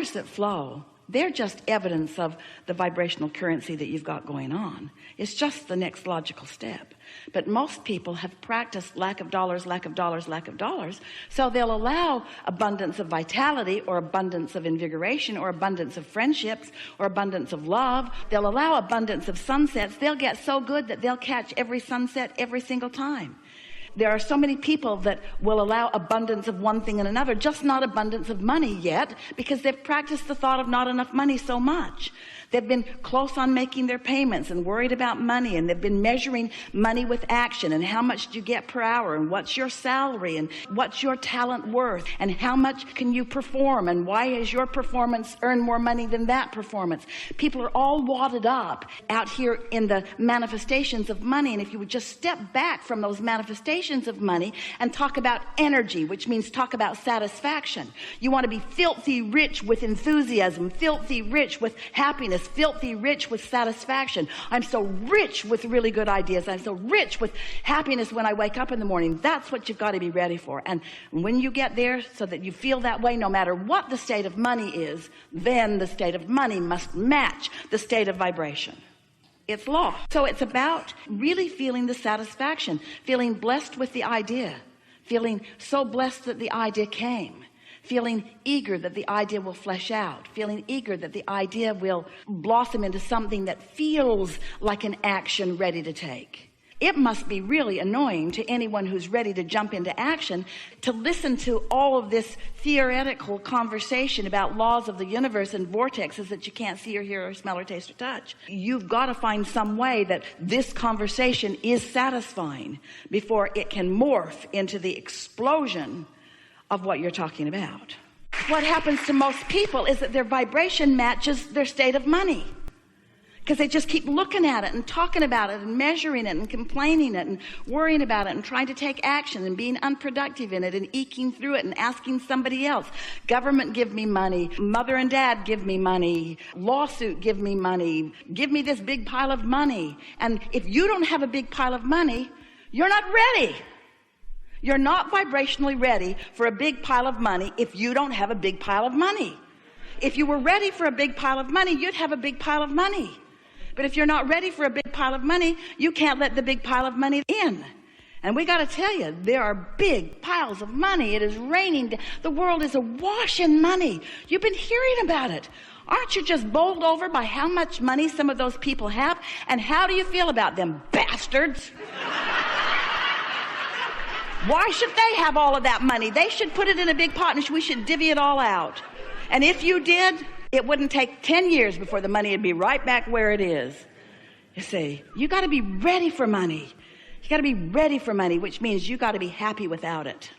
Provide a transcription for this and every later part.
dollars that flow, they're just evidence of the vibrational currency that you've got going on. It's just the next logical step. But most people have practiced lack of dollars, lack of dollars, lack of dollars. So they'll allow abundance of vitality, or abundance of invigoration, or abundance of friendships, or abundance of love. They'll allow abundance of sunsets. They'll get so good that they'll catch every sunset every single time. There are so many people that will allow abundance of one thing and another, just not abundance of money yet, because they've practiced the thought of not enough money so much. They've been close on making their payments and worried about money, and they've been measuring money with action, and how much do you get per hour, and what's your salary, and what's your talent worth, and how much can you perform, and why has your performance earned more money than that performance. People are all wadded up out here in the manifestations of money, and if you would just step back from those manifestations of money and talk about energy, which means talk about satisfaction. You want to be filthy rich with enthusiasm, filthy rich with happiness, filthy rich with satisfaction. I'm so rich with really good ideas. I'm so rich with happiness when I wake up in the morning. That's what you've got to be ready for. And when you get there, so that you feel that way, no matter what the state of money is, then the state of money must match the state of vibration. It's law. So it's about really feeling the satisfaction, feeling blessed with the idea, feeling so blessed that the idea came, feeling eager that the idea will flesh out, feeling eager that the idea will blossom into something that feels like an action ready to take. It must be really annoying to anyone who's ready to jump into action to listen to all of this theoretical conversation about laws of the universe and vortexes that you can't see or hear or smell or taste or touch. You've got to find some way that this conversation is satisfying before it can morph into the explosion of what you're talking about. What happens to most people is that their vibration matches their state of money, because they just keep looking at it and talking about it and measuring it and complaining it and worrying about it and trying to take action and being unproductive in it and eking through it and asking somebody else. Government, give me money. Mother and dad, give me money. Lawsuit, give me money. Give me this big pile of money. And if you don't have a big pile of money, you're not ready. You're not vibrationally ready for a big pile of money if you don't have a big pile of money. If you were ready for a big pile of money, you'd have a big pile of money. But if you're not ready for a big pile of money, you can't let the big pile of money in. And we got to tell you, there are big piles of money. It is raining. The world is awash in money. You've been hearing about it. Aren't you just bowled over by how much money some of those people have? And how do you feel about them bastards? Why should they have all of that money? They should put it in a big pot and we should divvy it all out. And if you did, it wouldn't take 10 years before the money would be right back where it is. You see, you got to be ready for money. You got to be ready for money, which means you got to be happy without it.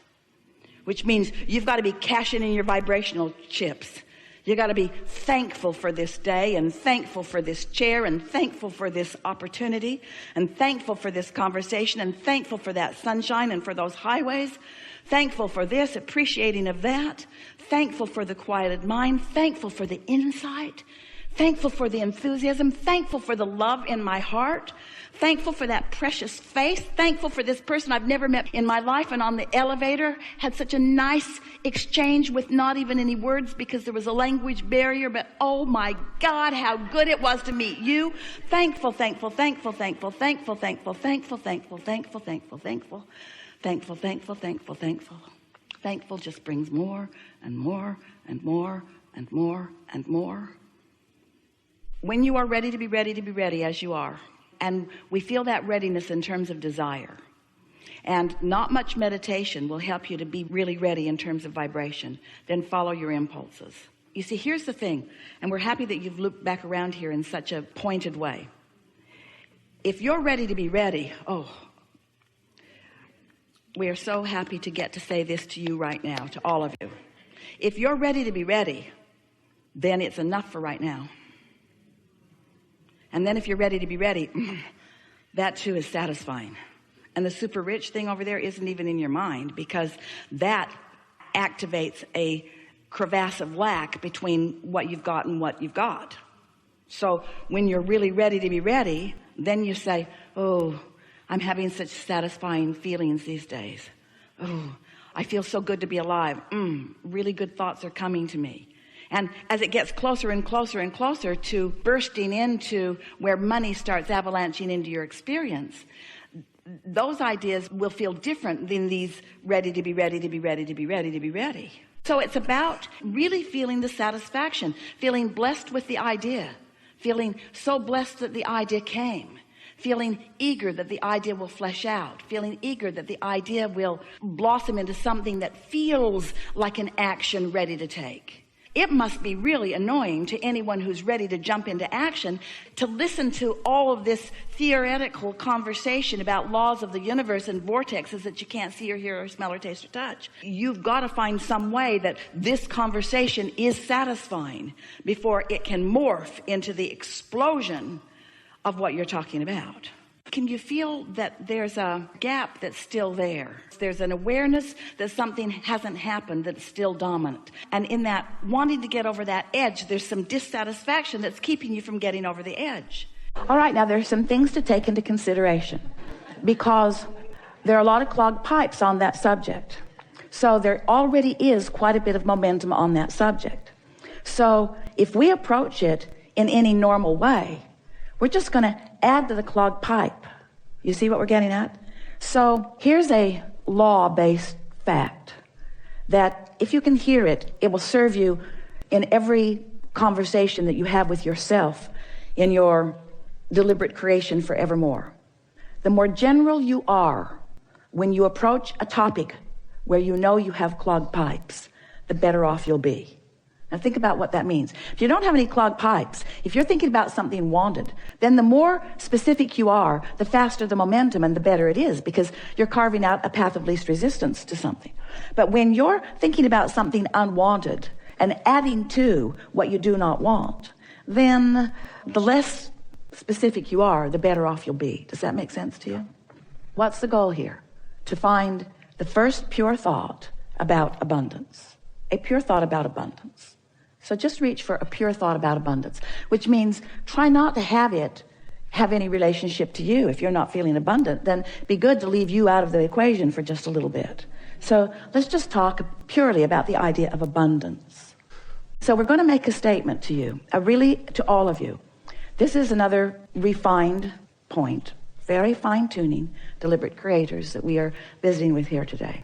Which means you've got to be cashing in your vibrational chips. You got to be thankful for this day, and thankful for this chair, and thankful for this opportunity, and thankful for this conversation, and thankful for that sunshine and for those highways. Thankful for this, appreciating of that. Thankful for the quieted mind. Thankful for the insight. Thankful for the enthusiasm. Thankful for the love in my heart. Thankful for that precious face. Thankful for this person I've never met in my life, and on the elevator had such a nice exchange with not even any words because there was a language barrier, but oh my God, how good it was to meet you. Thankful, thankful, thankful, thankful, thankful, thankful, thankful, thankful, thankful, thankful, thankful, thankful, thankful, thankful, thankful. Thankful just brings more and more and more and more and more. When you are ready to be ready as you are, and we feel that readiness in terms of desire, and not much meditation will help you to be really ready in terms of vibration, then follow your impulses. You see, here's the thing, and we're happy that you've looped back around here in such a pointed way. If you're ready to be ready, we are so happy to get to say this to you right now, to all of you. If you're ready to be ready, then it's enough for right now. And then if you're ready to be ready, that too is satisfying. And the super rich thing over there isn't even in your mind, because that activates a crevasse of lack between what you've got and what you've got. So when you're really ready to be ready, then you say, oh, I'm having such satisfying feelings these days. Oh, I feel so good to be alive. Really good thoughts are coming to me. And as it gets closer and closer and closer to bursting into where money starts avalanching into your experience, those ideas will feel different than these ready to be ready to be ready to be ready to be ready. So it's about really feeling the satisfaction, feeling blessed with the idea, feeling so blessed that the idea came, feeling eager that the idea will flesh out, feeling eager that the idea will blossom into something that feels like an action ready to take. It must be really annoying to anyone who's ready to jump into action to listen to all of this theoretical conversation about laws of the universe and vortexes that you can't see or hear or smell or taste or touch. You've got to find some way that this conversation is satisfying before it can morph into the explosion of what you're talking about. Can you feel that there's a gap that's still there? There's an awareness that something hasn't happened that's still dominant. And in that wanting to get over that edge, there's some dissatisfaction that's keeping you from getting over the edge. All right, now there's some things to take into consideration because there are a lot of clogged pipes on that subject. So there already is quite a bit of momentum on that subject. So if we approach it in any normal way, we're just going to add to the clogged pipe. You see what we're getting at? So here's a law-based fact that if you can hear it, it will serve you in every conversation that you have with yourself in your deliberate creation forevermore. The more general you are when you approach a topic where you know you have clogged pipes, the better off you'll be. Now think about what that means. If you don't have any clogged pipes, if you're thinking about something wanted, then the more specific you are, the faster the momentum and the better it is, because you're carving out a path of least resistance to something. But when you're thinking about something unwanted and adding to what you do not want, then the less specific you are, the better off you'll be. Does that make sense to you? What's the goal here? To find the first pure thought about abundance. A pure thought about abundance. So just reach for a pure thought about abundance, which means try not to have it have any relationship to you. If you're not feeling abundant, then be good to leave you out of the equation for just a little bit. So let's just talk purely about the idea of abundance. So we're going to make a statement to you, really to all of you. This is another refined point, very fine-tuning, deliberate creators that we are visiting with here today.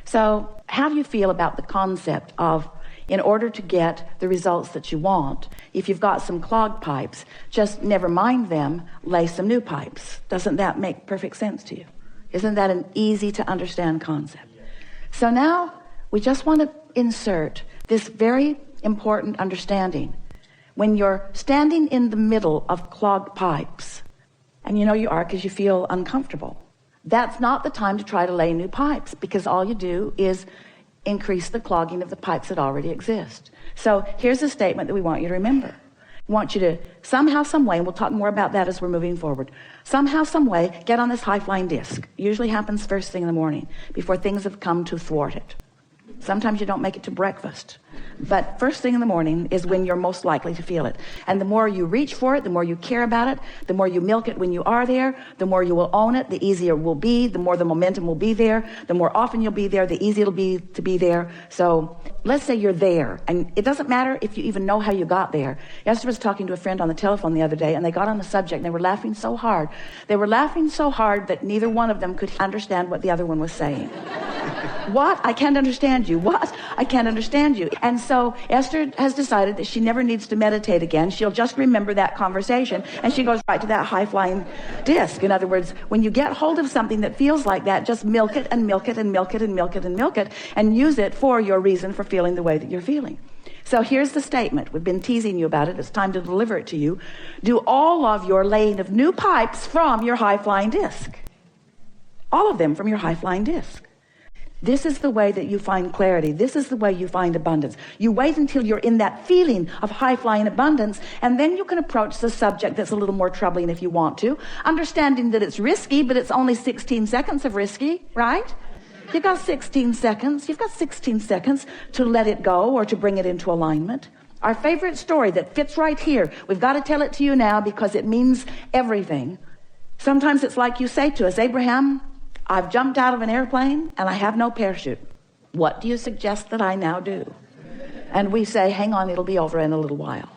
So how do you feel about the concept of, in order to get the results that you want, if you've got some clogged pipes, just never mind them, lay some new pipes? Doesn't that make perfect sense to you? Isn't that an easy to understand concept? So now we just want to insert this very important understanding. When you're standing in the middle of clogged pipes, and you know you are because you feel uncomfortable, that's not the time to try to lay new pipes, because all you do is increase the clogging of the pipes that already exist. So here's a statement that we want you to remember. We want you to somehow, some way, and we'll talk more about that as we're moving forward, somehow, some way, get on this high-flying disc. Usually happens first thing in the morning, before things have come to thwart it. Sometimes you don't make it to breakfast. But first thing in the morning is when you're most likely to feel it. And the more you reach for it, the more you care about it, the more you milk it when you are there, the more you will own it, the easier it will be, the more the momentum will be there, the more often you'll be there, the easier it'll be to be there. So let's say you're there, and it doesn't matter if you even know how you got there. Yesterday I was talking to a friend on the telephone the other day, and they got on the subject, and they were laughing so hard. They were laughing so hard that neither one of them could understand what the other one was saying. What? I can't understand you. What? I can't understand you. And so Esther has decided that she never needs to meditate again. She'll just remember that conversation, and she goes right to that high-flying disc. In other words, when you get hold of something that feels like that, just milk it and milk it and milk it and milk it and milk it, and use it for your reason for feeling the way that you're feeling. So here's the statement. We've been teasing you about it. It's time to deliver it to you. Do all of your laying of new pipes from your high-flying disc. All of them from your high-flying disc. This is the way that you find clarity. This is the way you find abundance. You wait until you're in that feeling of high-flying abundance, and then you can approach the subject that's a little more troubling if you want to, understanding that it's risky, but it's only 16 seconds of risky, right? You've got 16 seconds. You've got 16 seconds to let it go or to bring it into alignment. Our favorite story that fits right here. We've got to tell it to you now because it means everything. Sometimes it's like you say to us, Abraham, I've jumped out of an airplane and I have no parachute. What do you suggest that I now do? And we say, hang on, it'll be over in a little while.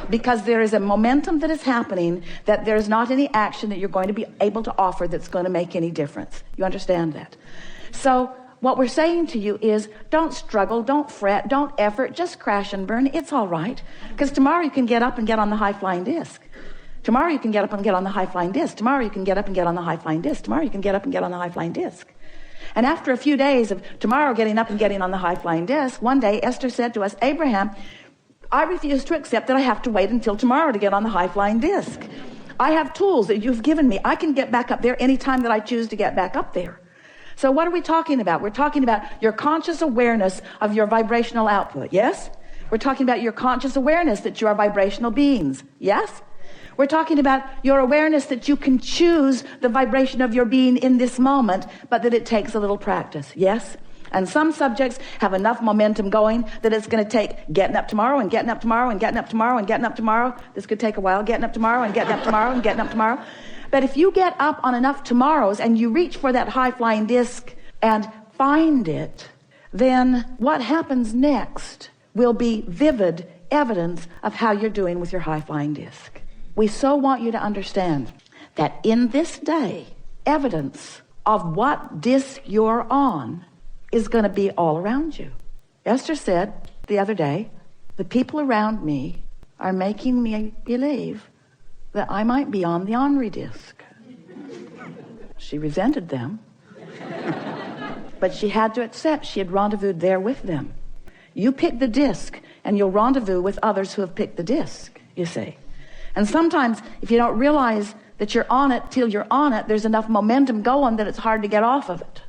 Because there is a momentum that is happening that there's not any action that you're going to be able to offer that's going to make any difference. You understand that? So what we're saying to you is, don't struggle, don't fret, don't effort, just crash and burn. It's all right. Because tomorrow you can get up and get on the high-flying disc. Tomorrow you can get up and get on the high-flying disc. Tomorrow you can get up and get on the high-flying disc. Tomorrow you can get up and get on the high-flying disc. And after a few days of tomorrow getting up and getting on the high-flying disc, one day Esther said to us, Abraham, I refuse to accept that I have to wait until tomorrow to get on the high-flying disc. I have tools that you've given me. I can get back up there anytime that I choose to get back up there. So what are we talking about? We're talking about your conscious awareness of your vibrational output, yes? We're talking about your conscious awareness that you are vibrational beings, yes? We're talking about your awareness that you can choose the vibration of your being in this moment, but that it takes a little practice, yes? And some subjects have enough momentum going that it's going to take getting up tomorrow and getting up tomorrow and getting up tomorrow and getting up tomorrow. This could take a while, getting up tomorrow and getting up tomorrow and getting up tomorrow. But if you get up on enough tomorrows and you reach for that high-flying disc and find it, then what happens next will be vivid evidence of how you're doing with your high-flying disc. We so want you to understand that in this day, evidence of what disc you're on is going to be all around you. Esther said the other day, the people around me are making me believe that I might be on the ornery disc. She resented them, but she had to accept she had rendezvoused there with them. You pick the disc and you'll rendezvous with others who have picked the disc, you see. And sometimes if you don't realize that you're on it till you're on it, there's enough momentum going that it's hard to get off of it.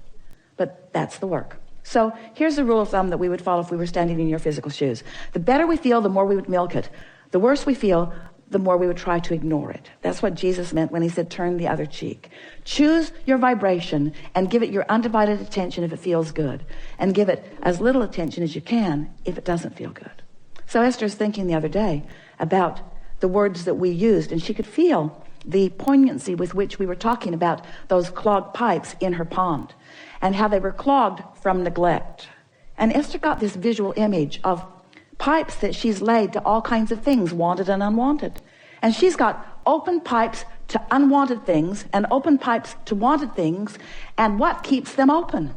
But that's the work. So here's the rule of thumb that we would follow if we were standing in your physical shoes. The better we feel, the more we would milk it. The worse we feel, the more we would try to ignore it. That's what Jesus meant when he said, turn the other cheek. Choose your vibration and give it your undivided attention if it feels good. And give it as little attention as you can if it doesn't feel good. So Esther's thinking the other day about the words that we used, and she could feel the poignancy with which we were talking about those clogged pipes in her pond and how they were clogged from neglect. And Esther got this visual image of pipes that she's laid to all kinds of things, wanted and unwanted. And she's got open pipes to unwanted things and open pipes to wanted things. And what keeps them open?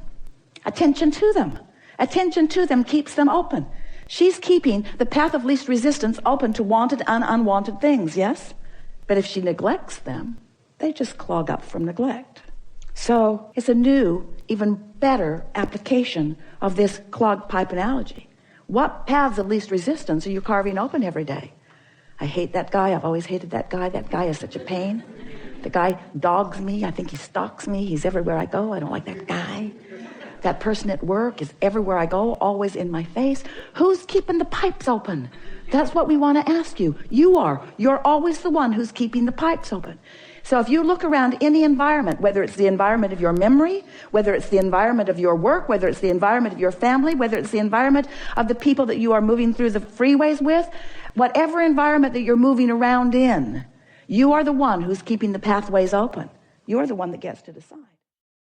Attention to them. Attention to them keeps them open. She's keeping the path of least resistance open to wanted and unwanted things, yes? But if she neglects them, they just clog up from neglect. So it's a new, even better application of this clogged pipe analogy. What paths of least resistance are you carving open every day? I hate that guy. I've always hated that guy. That guy is such a pain. The guy dogs me. I think he stalks me. He's everywhere I go. I don't like that guy. That person at work is everywhere I go, always in my face. Who's keeping the pipes open? That's what we want to ask you. You are. You're always the one who's keeping the pipes open. So if you look around any environment, whether it's the environment of your memory, whether it's the environment of your work, whether it's the environment of your family, whether it's the environment of the people that you are moving through the freeways with, whatever environment that you're moving around in, you are the one who's keeping the pathways open. You are the one that gets to decide.